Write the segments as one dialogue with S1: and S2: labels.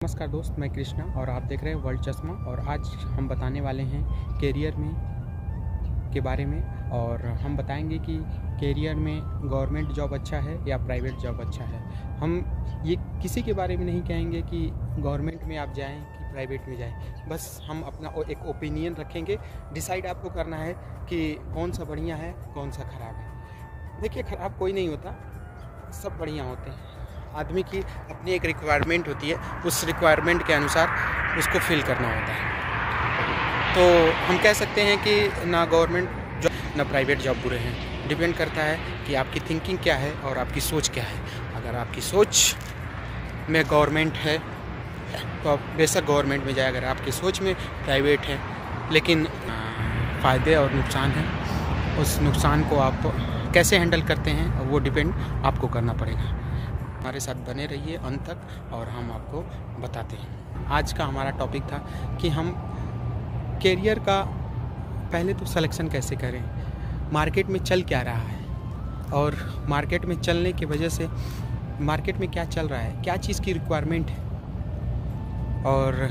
S1: नमस्कार दोस्त, मैं कृष्णा और आप देख रहे हैं वर्ल्ड चश्मा। और आज हम बताने वाले हैं कैरियर में के बारे में। और हम बताएंगे कि कैरियर में गवर्नमेंट जॉब अच्छा है या प्राइवेट जॉब अच्छा है। हम ये किसी के बारे में नहीं कहेंगे कि गवर्नमेंट में आप जाएं कि प्राइवेट में जाएं, बस हम अपना एक ओपिनियन रखेंगे। डिसाइड आपको करना है कि कौन सा बढ़िया है, कौन सा ख़राब है। देखिए, ख़राब कोई नहीं होता, सब बढ़िया होते हैं। आदमी की अपनी एक रिक्वायरमेंट होती है, उस रिक्वायरमेंट के अनुसार उसको फिल करना होता है। तो हम कह सकते हैं कि ना गवर्नमेंट जॉब ना प्राइवेट जॉब बुरे हैं। डिपेंड करता है कि आपकी थिंकिंग क्या है और आपकी सोच क्या है। अगर आपकी सोच में गवर्नमेंट है तो आप बेशक गवर्नमेंट में जाए। अगर आपकी सोच में प्राइवेट है, लेकिन फ़ायदे और नुकसान हैं, उस नुकसान को आप कैसे हैंडल करते हैं वो डिपेंड आपको करना पड़ेगा। हमारे साथ बने रहिए अंत तक और हम आपको बताते हैं। आज का हमारा टॉपिक था कि हम कैरियर का पहले तो सिलेक्शन कैसे करें, मार्केट में चल क्या रहा है और मार्केट में चलने की वजह से मार्केट में क्या चल रहा है, क्या चीज़ की रिक्वायरमेंट है और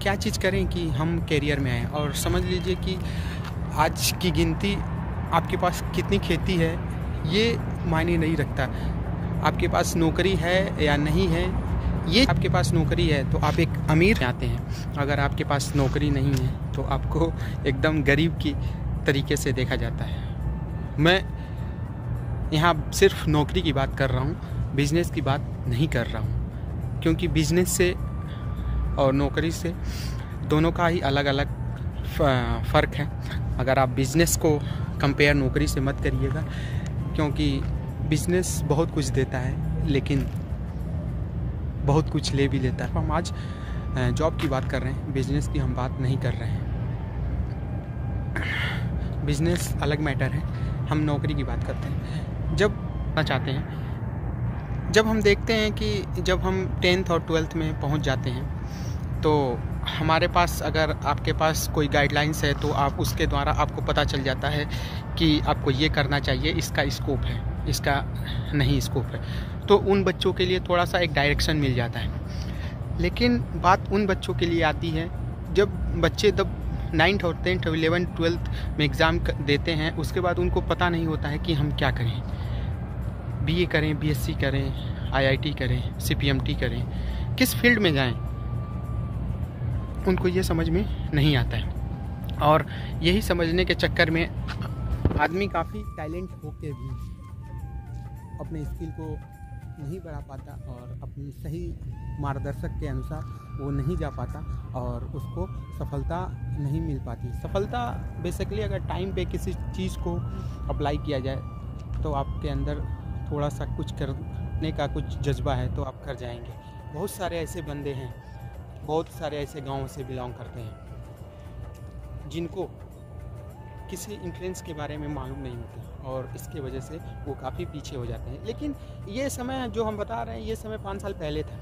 S1: क्या चीज़ करें कि हम कैरियर में आएँ। और समझ लीजिए कि आज की गिनती आपके पास कितनी खेती है ये मायने नहीं रखता। आपके पास नौकरी है या नहीं है, ये आपके पास नौकरी है तो आप एक अमीर आते हैं। अगर आपके पास नौकरी नहीं है तो आपको एकदम गरीब की तरीके से देखा जाता है। मैं यहाँ सिर्फ नौकरी की बात कर रहा हूँ, बिजनेस की बात नहीं कर रहा हूँ, क्योंकि बिजनेस से और नौकरी से दोनों का ही अलग अलग फ़र्क है। अगर आप बिज़नेस को कंपेयर नौकरी से मत करिएगा, क्योंकि बिज़नेस बहुत कुछ देता है लेकिन बहुत कुछ ले भी लेता है। हम आज जॉब की बात कर रहे हैं, बिज़नेस की हम बात नहीं कर रहे हैं। बिज़नेस अलग मैटर है, हम नौकरी की बात करते हैं। जब चाहते हैं, जब हम देखते हैं कि जब हम 10th और 12th में पहुंच जाते हैं तो हमारे पास, अगर आपके पास कोई गाइडलाइंस है तो आप उसके द्वारा आपको पता चल जाता है कि आपको ये करना चाहिए, इसका स्कोप है, इसका नहीं स्कोप है। तो उन बच्चों के लिए थोड़ा सा एक डायरेक्शन मिल जाता है। लेकिन बात उन बच्चों के लिए आती है जब बच्चे 9th और 10th और 11th 12th में एग्ज़ाम देते हैं, उसके बाद उनको पता नहीं होता है कि हम क्या करें। बीए करें, बीएससी करें, आईआईटी करें, सीपीएमटी करें, किस फील्ड में जाएं, उनको ये समझ में नहीं आता है। और यही समझने के चक्कर में आदमी काफ़ी टैलेंट होके भी अपने स्किल को नहीं बढ़ा पाता और अपनी सही मार्गदर्शक के अनुसार वो नहीं जा पाता और उसको सफलता नहीं मिल पाती। सफलता बेसिकली अगर टाइम पे किसी चीज़ को अप्लाई किया जाए तो आपके अंदर थोड़ा सा कुछ करने का कुछ जज्बा है तो आप कर जाएंगे। बहुत सारे ऐसे बंदे हैं, बहुत सारे ऐसे गाँव से बिलोंग करते हैं जिनको किसी इंट्रेंस के बारे में मालूम नहीं होता और इसके वजह से वो काफ़ी पीछे हो जाते हैं। लेकिन ये समय जो हम बता रहे हैं, ये समय 5 साल पहले था,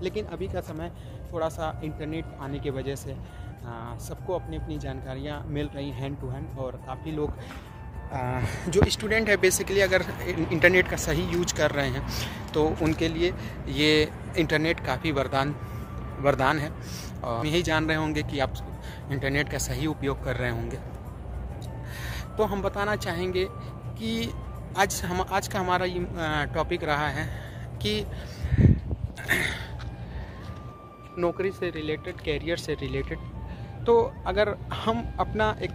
S1: लेकिन अभी का समय थोड़ा सा इंटरनेट आने की वजह से सबको अपनी अपनी जानकारियाँ मिल रही हैंड टू हैंड। और काफ़ी लोग जो स्टूडेंट है बेसिकली अगर इंटरनेट का सही यूज कर रहे हैं तो उनके लिए ये इंटरनेट काफ़ी वरदान है। और यही जान रहे होंगे कि आप इंटरनेट का सही उपयोग कर रहे होंगे। तो हम बताना चाहेंगे कि आज का हमारा ये टॉपिक रहा है कि नौकरी से रिलेटेड, कैरियर से रिलेटेड। तो अगर हम अपना एक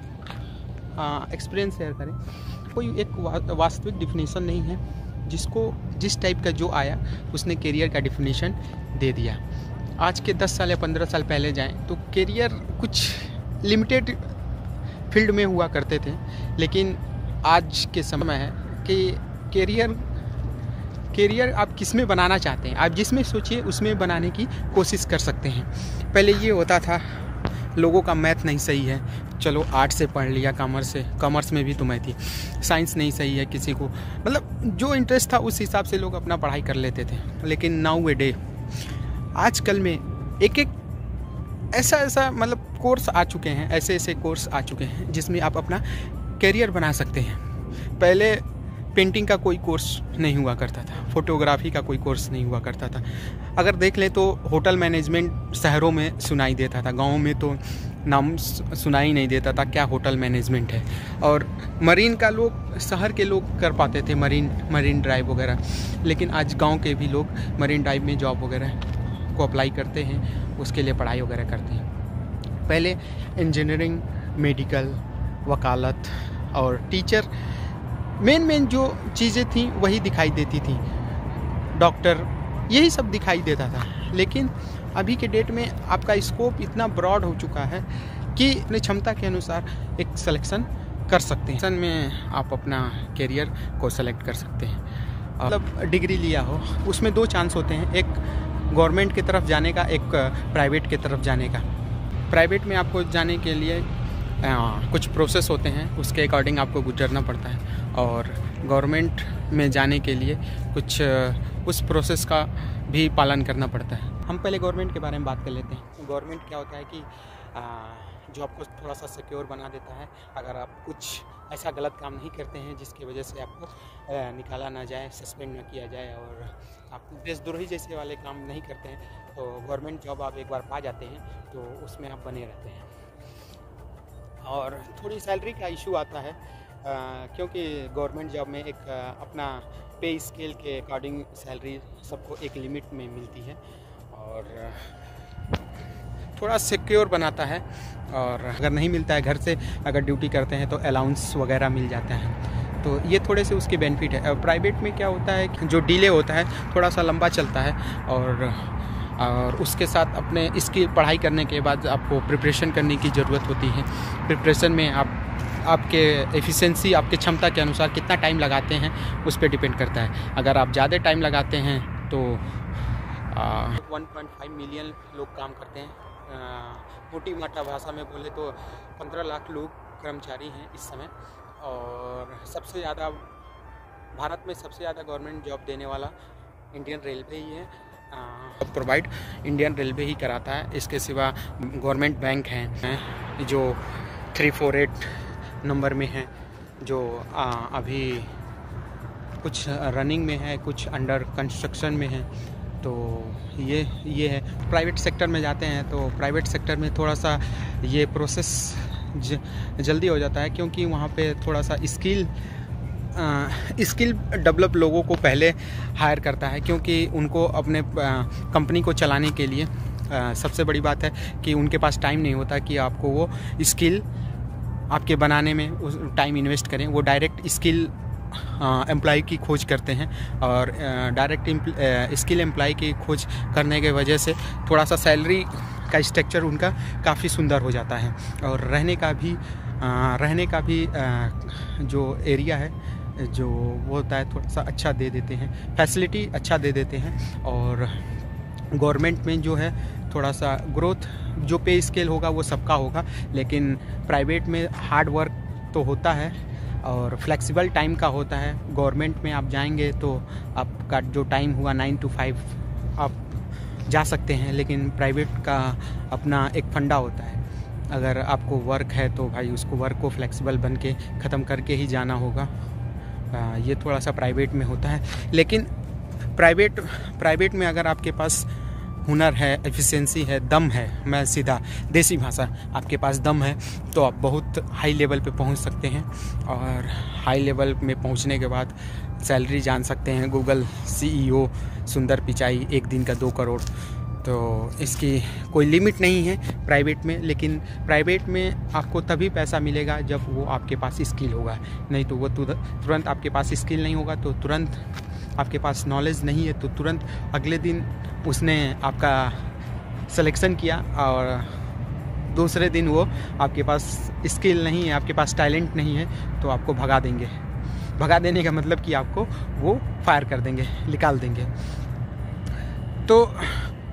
S1: एक्सपीरियंस शेयर करें, कोई एक वास्तविक डिफिनीशन नहीं है। जिस टाइप का जो आया उसने कैरियर का डिफिनीशन दे दिया। आज के 10 साल या 15 साल पहले जाएं तो कैरियर कुछ लिमिटेड फील्ड में हुआ करते थे, लेकिन आज के समय है कि कैरियर आप किस में बनाना चाहते हैं, आप जिसमें सोचिए उसमें बनाने की कोशिश कर सकते हैं। पहले ये होता था लोगों का मैथ नहीं सही है, चलो आर्ट से पढ़ लिया, कॉमर्स में भी तो मैं थी, साइंस नहीं सही है किसी को, मतलब जो इंटरेस्ट था उस हिसाब से लोग अपना पढ़ाई कर लेते थे। लेकिन नाउ ए डे आजकल में एक ऐसा मतलब कोर्स आ चुके हैं, ऐसे कोर्स आ चुके हैं जिसमें आप अपना कैरियर बना सकते हैं। पहले पेंटिंग का कोई कोर्स नहीं हुआ करता था, फोटोग्राफी का कोई कोर्स नहीं हुआ करता था। अगर देख लें तो होटल मैनेजमेंट शहरों में सुनाई देता था, गाँव में तो नाम सुनाई नहीं देता था क्या होटल मैनेजमेंट है। और मरीन का लोग, शहर के लोग कर पाते थे मरीन ड्राइव वगैरह, लेकिन आज गांव के भी लोग मरीन ड्राइव में जॉब वगैरह को अप्लाई करते हैं, उसके लिए पढ़ाई वगैरह करते हैं। पहले इंजीनियरिंग, मेडिकल, वकालत और टीचर मेन जो चीज़ें थी वही दिखाई देती थी, डॉक्टर, यही सब दिखाई देता था। लेकिन अभी के डेट में आपका स्कोप इतना ब्रॉड हो चुका है कि अपनी क्षमता के अनुसार एक सिलेक्शन कर सकते हैं। में आप अपना करियर को सेलेक्ट कर सकते हैं। मतलब डिग्री लिया हो, उसमें 2 चांस होते हैं, एक गवर्नमेंट की तरफ जाने का, एक प्राइवेट की तरफ जाने का। प्राइवेट में आपको जाने के लिए कुछ प्रोसेस होते हैं, उसके अकॉर्डिंग आपको गुजरना पड़ता है, और गवर्नमेंट में जाने के लिए कुछ उस प्रोसेस का भी पालन करना पड़ता है। हम पहले गवर्नमेंट के बारे में बात कर लेते हैं। गवर्नमेंट क्या होता है कि जो आपको थोड़ा सा सिक्योर बना देता है। अगर आप कुछ ऐसा गलत काम नहीं करते हैं जिसकी वजह से आपको निकाला ना जाए, सस्पेंड ना किया जाए, और आप देशद्रोही जैसे वाले काम नहीं करते हैं, तो गवर्नमेंट जॉब आप एक बार पा जाते हैं तो उसमें आप बने रहते हैं। और थोड़ी सैलरी का इशू आता है, क्योंकि गवर्नमेंट जॉब में एक अपना पे स्केल के अकॉर्डिंग सैलरी सबको एक लिमिट में मिलती है, और थोड़ा सिक्योर बनाता है। और अगर नहीं मिलता है, घर से अगर ड्यूटी करते हैं तो अलाउंस वगैरह मिल जाता है, तो ये थोड़े से उसके बेनिफिट है। और प्राइवेट में क्या होता है कि जो डिले होता है थोड़ा सा लंबा चलता है, और उसके साथ अपने इसकी पढ़ाई करने के बाद आपको प्रिपरेशन करने की ज़रूरत होती है। प्रिपरेशन में आपके एफिशिएंसी, आपके क्षमता के अनुसार कितना टाइम लगाते हैं उस पर डिपेंड करता है। अगर आप ज़्यादा टाइम लगाते हैं तो 1.5 मिलियन लोग काम करते हैं। मोटी माटा भाषा में बोले तो 15 लाख लोग कर्मचारी हैं इस समय, और सबसे ज़्यादा भारत में सबसे ज़्यादा गवर्नमेंट जॉब देने वाला इंडियन रेलवे ही है। प्रोवाइड इंडियन रेलवे ही कराता है। इसके सिवा गवर्नमेंट बैंक हैं जो 348 नंबर में हैं, जो अभी कुछ रनिंग में है, कुछ अंडर कंस्ट्रक्शन में है। तो ये है। प्राइवेट सेक्टर में जाते हैं तो प्राइवेट सेक्टर में थोड़ा सा ये प्रोसेस जल्दी हो जाता है, क्योंकि वहाँ पे थोड़ा सा स्किल डेवलप लोगों को पहले हायर करता है, क्योंकि उनको अपने कंपनी को चलाने के लिए सबसे बड़ी बात है कि उनके पास टाइम नहीं होता कि आपको वो स्किल आपके बनाने में टाइम इन्वेस्ट करें। वो डायरेक्ट स्किल एम्प्लॉय की खोज करते हैं, और डायरेक्ट स्किल एम्प्लॉय की खोज करने के वजह से थोड़ा सा सैलरी का स्ट्रक्चर उनका काफ़ी सुंदर हो जाता है, और रहने का भी जो एरिया है जो वो होता है थोड़ा सा अच्छा दे देते हैं, फैसिलिटी अच्छा दे देते हैं। और गवर्नमेंट में जो है थोड़ा सा ग्रोथ, जो पे स्केल होगा वो सबका होगा, लेकिन प्राइवेट में हार्ड वर्क तो होता है और फ्लेक्सिबल टाइम का होता है। गवर्नमेंट में आप जाएंगे तो आपका जो टाइम हुआ 9 to 5 आप जा सकते हैं, लेकिन प्राइवेट का अपना एक फंडा होता है। अगर आपको वर्क है तो भाई उसको वर्क को फ्लेक्सिबल बन के ख़त्म करके ही जाना होगा। ये थोड़ा सा प्राइवेट में होता है, लेकिन प्राइवेट में अगर आपके पास हुनर है, एफिशिएंसी है, दम है, मैं सीधा देसी भाषा, आपके पास दम है तो आप बहुत हाई लेवल पे पहुंच सकते हैं। और हाई लेवल में पहुंचने के बाद सैलरी जान सकते हैं। गूगल CEO सुंदर पिचाई 1 दिन का 2 करोड़, तो इसकी कोई लिमिट नहीं है प्राइवेट में। लेकिन प्राइवेट में आपको तभी पैसा मिलेगा जब वो आपके पास स्किल होगा, नहीं तो वो तुरंत आपके पास स्किल नहीं होगा तो तुरंत आपके पास नॉलेज नहीं है तो तुरंत अगले दिन उसने आपका सिलेक्शन किया और दूसरे दिन वो आपके पास स्किल नहीं है, आपके पास टैलेंट नहीं है तो आपको भगा देंगे। भगा देने का मतलब कि आपको वो फायर कर देंगे, निकाल देंगे। तो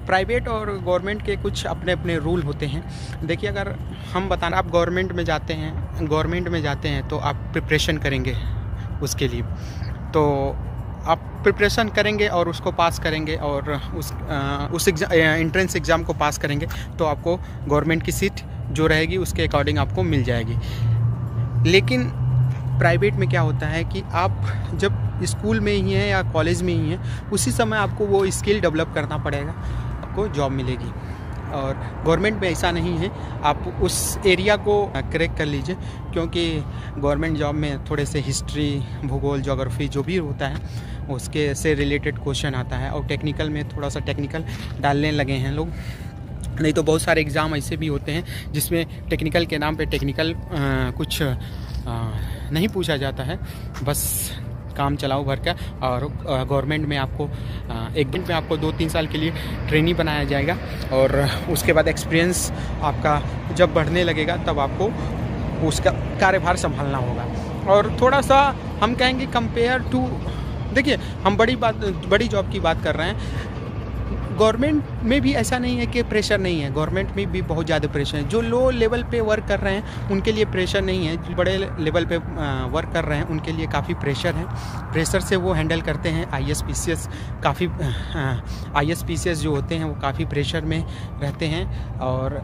S1: प्राइवेट और गवर्नमेंट के कुछ अपने अपने रूल होते हैं। देखिए, अगर हम बताना, आप गवर्नमेंट में जाते हैं तो आप प्रिपरेशन करेंगे उसके लिए, तो आप प्रिपरेशन करेंगे और उसको पास करेंगे और उस एंट्रेंस एग्ज़ाम को पास करेंगे तो आपको गवर्नमेंट की सीट जो रहेगी उसके अकॉर्डिंग आपको मिल जाएगी। लेकिन प्राइवेट में क्या होता है कि आप जब स्कूल में ही हैं या कॉलेज में ही हैं, उसी समय आपको वो स्किल डेवलप करना पड़ेगा, आपको जॉब मिलेगी। और गवर्नमेंट में ऐसा नहीं है, आप उस एरिया को क्रैक कर लीजिए, क्योंकि गवर्नमेंट जॉब में थोड़े से हिस्ट्री, भूगोल, ज्योग्राफी जो भी होता है उसके से रिलेटेड क्वेश्चन आता है। और टेक्निकल में थोड़ा सा टेक्निकल डालने लगे हैं लोग, नहीं तो बहुत सारे एग्ज़ाम ऐसे भी होते हैं जिसमें टेक्निकल के नाम पे टेक्निकल कुछ नहीं पूछा जाता है, बस काम चलाओ भर का। और गवर्नमेंट में आपको एक दिन में आपको 2-3 साल के लिए ट्रेनी बनाया जाएगा, और उसके बाद एक्सपीरियंस आपका जब बढ़ने लगेगा तब आपको उसका कार्यभार संभालना होगा। और थोड़ा सा हम कहेंगे कंपेयर टू, देखिए हम बड़ी जॉब की बात कर रहे हैं, गवर्नमेंट में भी ऐसा नहीं है कि प्रेशर नहीं है, गवर्नमेंट में भी बहुत ज़्यादा प्रेशर है। जो लो लेवल पे वर्क कर रहे हैं उनके लिए प्रेशर नहीं है, जो बड़े लेवल पे वर्क कर रहे हैं उनके लिए काफ़ी प्रेशर है। प्रेशर से वो हैंडल करते हैं। IAS PCS जो होते हैं वो काफ़ी प्रेशर में रहते हैं। और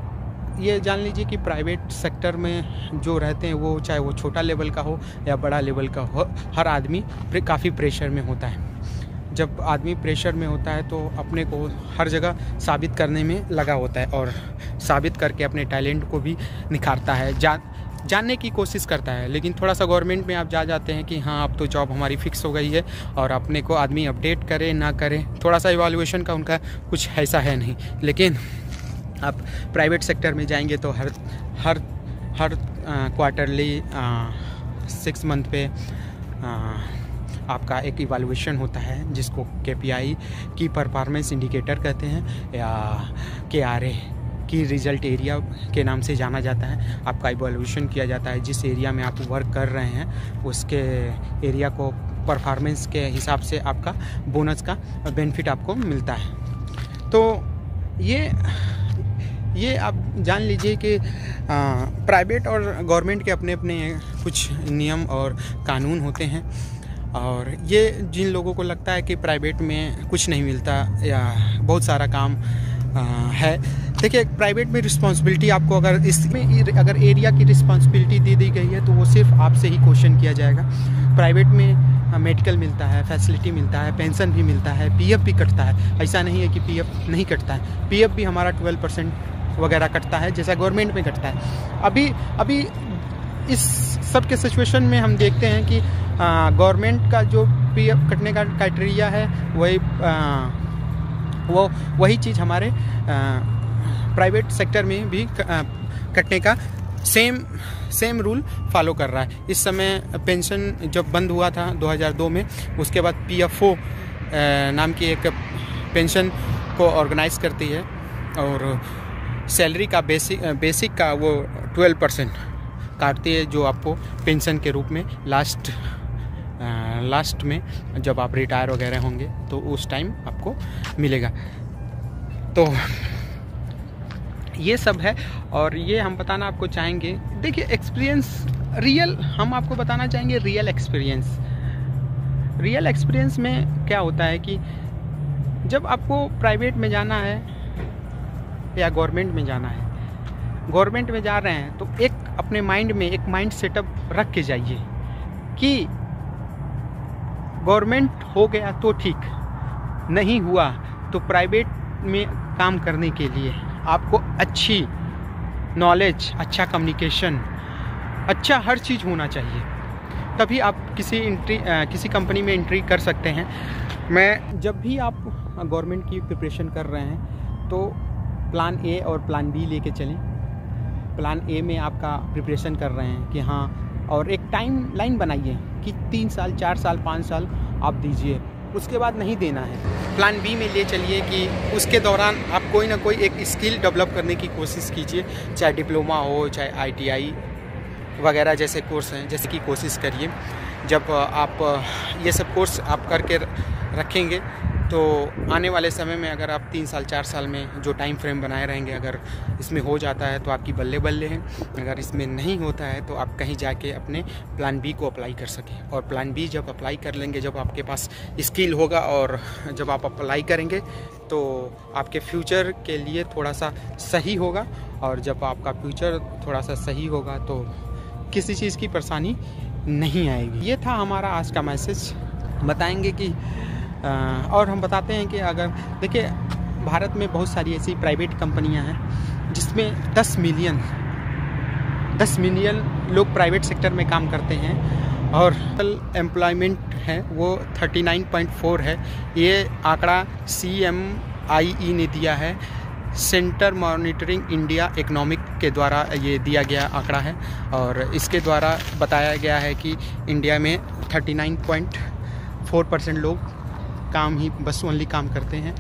S1: ये जान लीजिए कि प्राइवेट सेक्टर में जो रहते हैं वो चाहे वो छोटा लेवल का हो या बड़ा लेवल का हो, हर आदमी काफ़ी प्रेशर में होता है। जब आदमी प्रेशर में होता है तो अपने को हर जगह साबित करने में लगा होता है, और साबित करके अपने टैलेंट को भी निखारता है, जानने की कोशिश करता है। लेकिन थोड़ा सा गवर्नमेंट में आप जाते हैं कि हाँ अब तो जॉब हमारी फिक्स हो गई है, और अपने को आदमी अपडेट करे ना करे, थोड़ा सा इवैल्यूएशन का उनका कुछ ऐसा है नहीं। लेकिन आप प्राइवेट सेक्टर में जाएंगे तो हर क्वार्टरली 6 मंथ पे आपका एक इवैल्यूएशन होता है, जिसको KPI की परफॉर्मेंस इंडिकेटर कहते हैं, या KRA की रिज़ल्ट एरिया के नाम से जाना जाता है। आपका इवैल्यूएशन किया जाता है, जिस एरिया में आप वर्क कर रहे हैं उसके एरिया को परफॉर्मेंस के हिसाब से आपका बोनस का बेनिफिट आपको मिलता है। तो ये आप जान लीजिए कि प्राइवेट और गवर्नमेंट के अपने अपने कुछ नियम और कानून होते हैं। और ये जिन लोगों को लगता है कि प्राइवेट में कुछ नहीं मिलता या बहुत सारा काम है, देखिए प्राइवेट में रिस्पॉन्सिबिलिटी आपको अगर एरिया की रिस्पॉन्सिबिलिटी दी गई है तो वो सिर्फ आपसे ही क्वेश्चन किया जाएगा। प्राइवेट में मेडिकल मिलता है, फैसिलिटी मिलता है, पेंशन भी मिलता है, PF भी कटता है। ऐसा नहीं है कि PF नहीं कटता है, PF भी हमारा 12% वगैरह कटता है जैसा गवर्नमेंट में कटता है। अभी इस सब के सिचुएशन में हम देखते हैं कि गवर्नमेंट का जो PF कटने का क्राइटेरिया है वही चीज़ हमारे प्राइवेट सेक्टर में भी कटने का सेम रूल फॉलो कर रहा है। इस समय पेंशन जब बंद हुआ था 2002 में, उसके बाद PFO नाम की एक पेंशन को ऑर्गेनाइज करती है, और सैलरी का बेसिक का वो 12% काटती है, जो आपको पेंशन के रूप में लास्ट में जब आप रिटायर वगैरह होंगे तो उस टाइम आपको मिलेगा। तो ये सब है, और ये हम बताना आपको चाहेंगे। देखिए एक्सपीरियंस हम आपको बताना चाहेंगे रियल एक्सपीरियंस में क्या होता है कि जब आपको प्राइवेट में जाना है या गवर्नमेंट में जाना है, गवर्नमेंट में जा रहे हैं तो एक अपने माइंड में एक माइंड सेटअप रख के जाइए कि गवर्नमेंट हो गया तो ठीक, नहीं हुआ तो प्राइवेट में काम करने के लिए आपको अच्छी नॉलेज, अच्छा कम्युनिकेशन, अच्छा हर चीज़ होना चाहिए, तभी आप किसी कंपनी में एंट्री कर सकते हैं। मैं जब भी आप गवर्नमेंट की प्रिपरेशन कर रहे हैं तो प्लान A और प्लान B लेके चलें। प्लान A में आपका प्रिपरेशन कर रहे हैं कि हाँ, और एक टाइम लाइन बनाइए कि 3 साल, 4 साल, 5 साल आप दीजिए, उसके बाद नहीं देना है। प्लान B में ले चलिए कि उसके दौरान आप कोई ना कोई एक स्किल डेवलप करने की कोशिश कीजिए, चाहे डिप्लोमा हो, चाहे ITI वगैरह जैसे कोर्स हैं, जैसे कि कोशिश करिए। जब आप ये सब कोर्स आप करके रखेंगे तो आने वाले समय में अगर आप 3 साल 4 साल में जो टाइम फ्रेम बनाए रहेंगे, अगर इसमें हो जाता है तो आपकी बल्ले बल्ले हैं। अगर इसमें नहीं होता है तो आप कहीं जाके अपने प्लान B को अप्लाई कर सकें। और प्लान B जब अप्लाई कर लेंगे, जब आपके पास स्किल होगा और जब आप अप्लाई करेंगे तो आपके फ्यूचर के लिए थोड़ा सा सही होगा। और जब आपका फ्यूचर थोड़ा सा सही होगा तो किसी चीज़ की परेशानी नहीं आएगी। ये था हमारा आज का मैसेज। बताएंगे कि और हम बताते हैं कि अगर देखिए भारत में बहुत सारी ऐसी प्राइवेट कंपनियां हैं जिसमें 10 मिलियन लोग प्राइवेट सेक्टर में काम करते हैं और एम्प्लॉयमेंट है वो 39.4 है। ये आंकड़ा CMIE ने दिया है, सेंटर मॉनिटरिंग इंडिया इकोनॉमिक के द्वारा ये दिया गया आंकड़ा है। और इसके द्वारा बताया गया है कि इंडिया में 39.4% लोग बस ओनली काम करते हैं,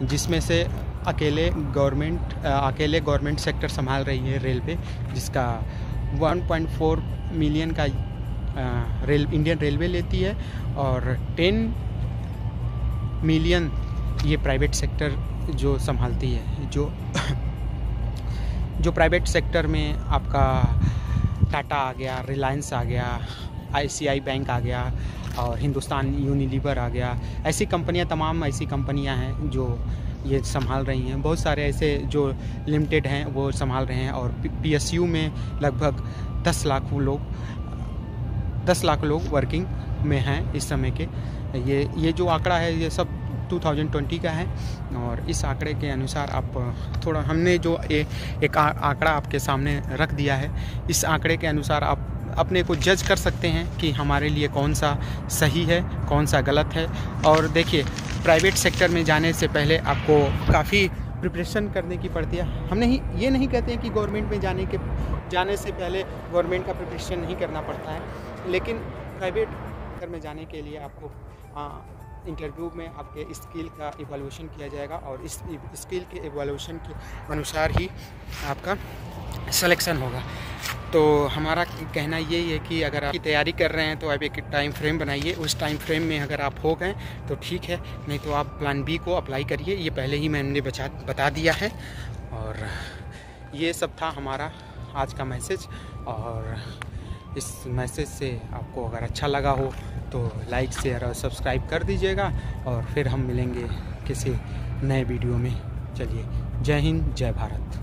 S1: जिसमें से अकेले गवर्नमेंट सेक्टर संभाल रही है रेलवे, जिसका 1.4 मिलियन का इंडियन रेलवे लेती है और 10 मिलियन ये प्राइवेट सेक्टर जो संभालती है। जो प्राइवेट सेक्टर में आपका टाटा आ गया, रिलायंस आ गया, ICI बैंक आ गया और हिंदुस्तान यूनिलीवर आ गया, ऐसी कंपनियां, तमाम ऐसी कंपनियां हैं जो ये संभाल रही हैं। बहुत सारे ऐसे जो लिमिटेड हैं वो संभाल रहे हैं। और PSU में लगभग 10 लाख लोग वर्किंग में हैं इस समय के। ये जो आंकड़ा है ये सब 2020 का है। और इस आंकड़े के अनुसार आप थोड़ा, हमने जो एक आंकड़ा आपके सामने रख दिया है, इस आंकड़े के अनुसार आप अपने को जज कर सकते हैं कि हमारे लिए कौन सा सही है, कौन सा गलत है। और देखिए प्राइवेट सेक्टर में जाने से पहले आपको काफ़ी प्रिपरेशन करने की पड़ती है। हम ये नहीं कहते हैं कि गवर्नमेंट में जाने से पहले गवर्नमेंट का प्रिपरेशन नहीं करना पड़ता है, लेकिन प्राइवेट सेक्टर में जाने के लिए आपको इंटरव्यू में आपके स्किल का इवैल्यूएशन किया जाएगा और इस स्किल के इवैल्यूएशन के अनुसार ही आपका सिलेक्शन होगा। तो हमारा कहना यही है कि अगर आप तैयारी कर रहे हैं तो आप एक टाइम फ्रेम बनाइए, उस टाइम फ्रेम में अगर आप हो गए तो ठीक है, नहीं तो आप प्लान B को अप्लाई करिए। ये पहले ही मैंने बता दिया है। और ये सब था हमारा आज का मैसेज। और इस मैसेज से आपको अगर अच्छा लगा हो तो लाइक, शेयर और सब्सक्राइब कर दीजिएगा। और फिर हम मिलेंगे किसी नए वीडियो में। चलिए, जय हिंद, जय भारत।